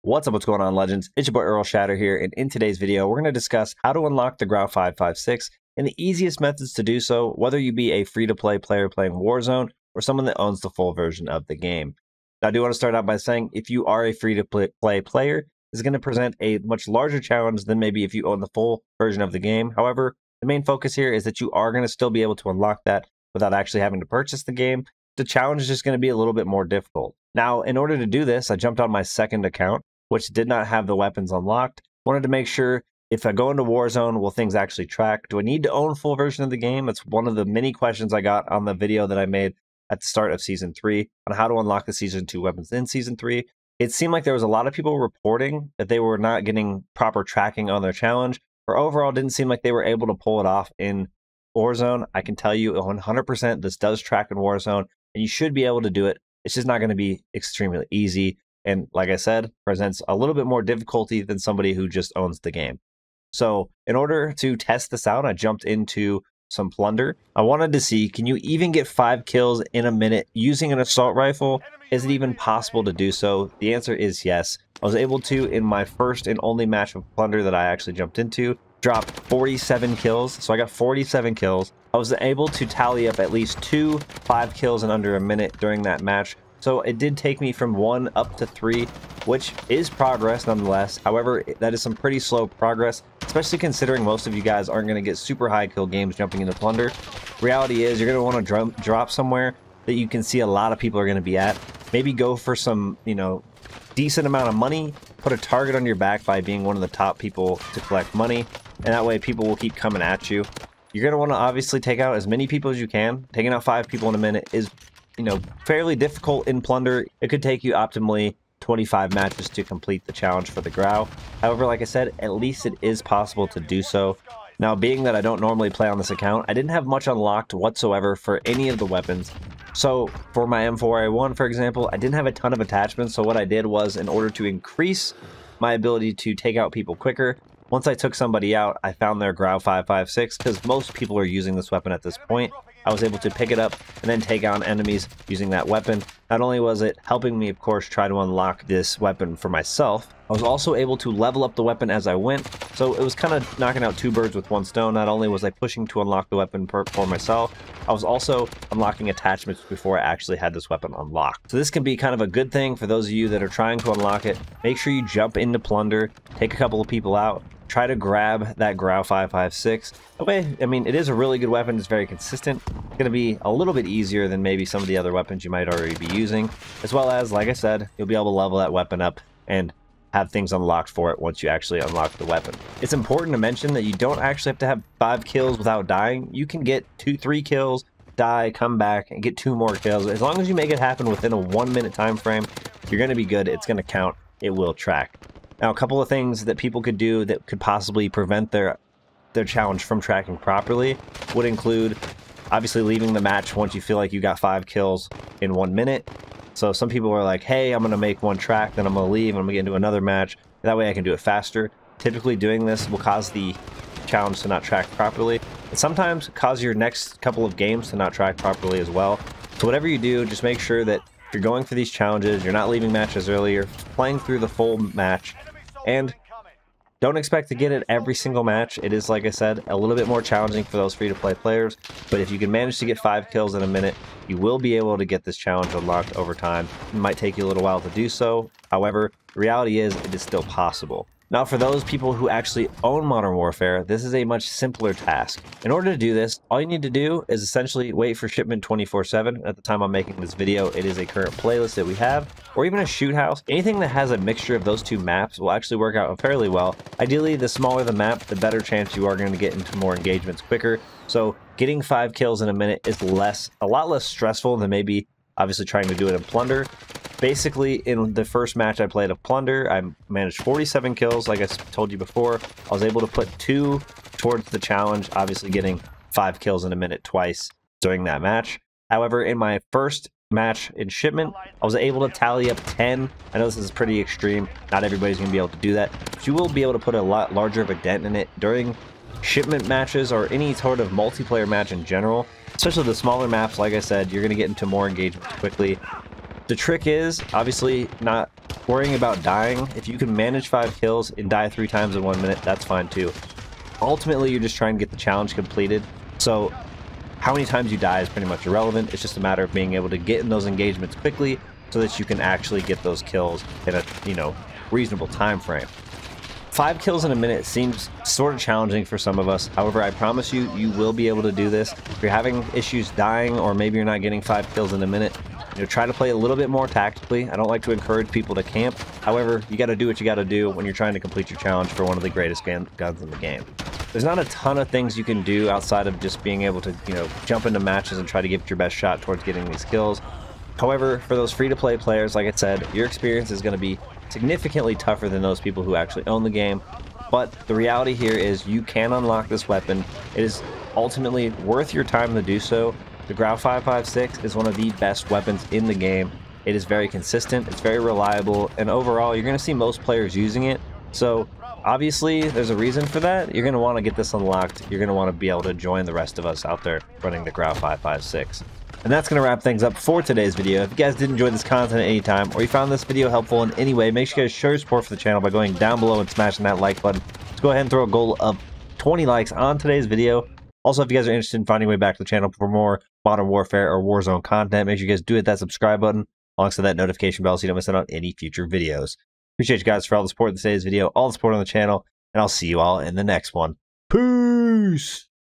What's up, what's going on, legends? It's your boy Errl Shatter here, and in today's video, we're going to discuss how to unlock the Grau 5.56 and the easiest methods to do so, whether you be a free-to-play player playing Warzone or someone that owns the full version of the game. Now, I do want to start out by saying, if you are a free-to-play player, this is going to present a much larger challenge than maybe if you own the full version of the game. However, the main focus here is that you are going to still be able to unlock that without actually having to purchase the game. The challenge is just going to be a little bit more difficult. Now, in order to do this, I jumped on my second account, which did not have the weapons unlocked. Wanted to make sure, if I go into Warzone, will things actually track? Do I need to own full version of the game? That's one of the many questions I got on the video that I made at the start of Season 3 on how to unlock the Season 2 weapons in Season 3. It seemed like there was a lot of people reporting that they were not getting proper tracking on their challenge, or overall didn't seem like they were able to pull it off in Warzone. I can tell you 100% this does track in Warzone, and you should be able to do it. It's just not going to be extremely easy. And like I said, presents a little bit more difficulty than somebody who just owns the game. So in order to test this out, I jumped into some plunder. I wanted to see, can you even get 5 kills in a minute using an assault rifle? Is it even possible to do so? The answer is yes. I was able to, in my first and only match of plunder that I actually jumped into, drop 47 kills. So I got 47 kills. I was able to tally up at least 5 kills in under a minute during that match. So it did take me from 1 up to 3, which is progress nonetheless. However, that is some pretty slow progress, especially considering most of you guys aren't going to get super high kill games jumping into plunder. Reality is you're going to want to drop somewhere that you can see a lot of people are going to be at. Maybe go for some, decent amount of money. Put a target on your back by being one of the top people to collect money, and that way people will keep coming at you. You're going to want to obviously take out as many people as you can. Taking out 5 people in a minute is fairly difficult in plunder. It could take you optimally 25 matches to complete the challenge for the Grau. However, like I said, at least it is possible to do so. Now, being that I don't normally play on this account, I didn't have much unlocked whatsoever for any of the weapons. So for my M4A1, for example, I didn't have a ton of attachments. So what I did was, in order to increase my ability to take out people quicker, once I took somebody out, I found their Grau 5.56, because most people are using this weapon at this point. I was able to pick it up and then take on enemies using that weapon. Not only was it helping me, of course, try to unlock this weapon for myself, I was also able to level up the weapon as I went. So it was kind of knocking out 2 birds with 1 stone. Not only was I pushing to unlock the weapon for myself, I was also unlocking attachments before I actually had this weapon unlocked. So this can be kind of a good thing for those of you that are trying to unlock it. Make sure you jump into plunder, take a couple of people out, try to grab that Grau 5.56. Okay, I mean, it is a really good weapon. It's very consistent. It's going to be a little bit easier than maybe some of the other weapons you might already be using. As well as, like I said, you'll be able to level that weapon up and have things unlocked for it once you actually unlock the weapon. It's important to mention that you don't actually have to have 5 kills without dying. You can get 2-3 kills, die, come back, and get 2 more kills. As long as you make it happen within a 1-minute time frame, you're going to be good. It's going to count. It will track. Now, a couple of things that people could do that could possibly prevent their challenge from tracking properly would include, obviously, leaving the match once you feel like you got 5 kills in 1 minute. So some people are like, hey, I'm going to make 1 track, then I'm going to leave, and I'm going to get into another match. That way I can do it faster. Typically doing this will cause the challenge to not track properly, and sometimes cause your next couple of games to not track properly as well. So whatever you do, just make sure that if you're going for these challenges, you're not leaving matches early, you're playing through the full match. And don't expect to get it every single match. It is, like I said, a little bit more challenging for those free-to-play players. But if you can manage to get 5 kills in a minute, you will be able to get this challenge unlocked over time. It might take you a little while to do so. However, the reality is it is still possible. Now, for those people who actually own Modern Warfare, this is a much simpler task. In order to do this, all you need to do is essentially wait for shipment 24/7. At the time I'm making this video, it is a current playlist that we have, or even a shoot house. Anything that has a mixture of those 2 maps will actually work out fairly well. Ideally, the smaller the map, the better chance you are going to get into more engagements quicker. So getting 5 kills in a minute is a lot less stressful than maybe obviously trying to do it in plunder. Basically, in the first match I played of plunder, I managed 47 kills. Like I told you before, I was able to put 2 towards the challenge, obviously getting 5 kills in a minute twice during that match. However, in my first match in shipment, I was able to tally up 10. I know this is pretty extreme. Not everybody's going to be able to do that, but you will be able to put a lot larger of a dent in it during shipment matches or any sort of multiplayer match in general. Especially the smaller maps, like I said, you're going to get into more engagements quickly. The trick is obviously not worrying about dying. If you can manage 5 kills and die 3 times in 1 minute, that's fine too. Ultimately, you're just trying to get the challenge completed. So how many times you die is pretty much irrelevant. It's just a matter of being able to get in those engagements quickly so that you can actually get those kills in a, reasonable time frame. 5 kills in a minute seems sort of challenging for some of us. However, I promise you, you will be able to do this. If you're having issues dying, or maybe you're not getting 5 kills in a minute, try to play a little bit more tactically. I don't like to encourage people to camp. However, you got to do what you got to do when you're trying to complete your challenge for one of the greatest guns in the game. There's not a ton of things you can do outside of just being able to, jump into matches and try to give it your best shot towards getting these kills. However, for those free-to-play players, like I said, your experience is going to be significantly tougher than those people who actually own the game. But the reality here is you can unlock this weapon. It is ultimately worth your time to do so. The Grau 5.56 is one of the best weapons in the game. It is very consistent, it's very reliable, and overall you're going to see most players using it. So obviously there's a reason for that. You're going to want to get this unlocked. You're going to want to be able to join the rest of us out there running the Grau 5.56. And that's going to wrap things up for today's video. If you guys did enjoy this content at any time, or you found this video helpful in any way, make sure you guys show your support for the channel by going down below and smashing that like button. Let's go ahead and throw a goal of 20 likes on today's video. Also, if you guys are interested in finding a way back to the channel for more Modern Warfare or Warzone content, make sure you guys do hit that subscribe button alongside that notification bell so you don't miss out on any future videos. Appreciate you guys for all the support in today's video, all the support on the channel, and I'll see you all in the next one. Peace!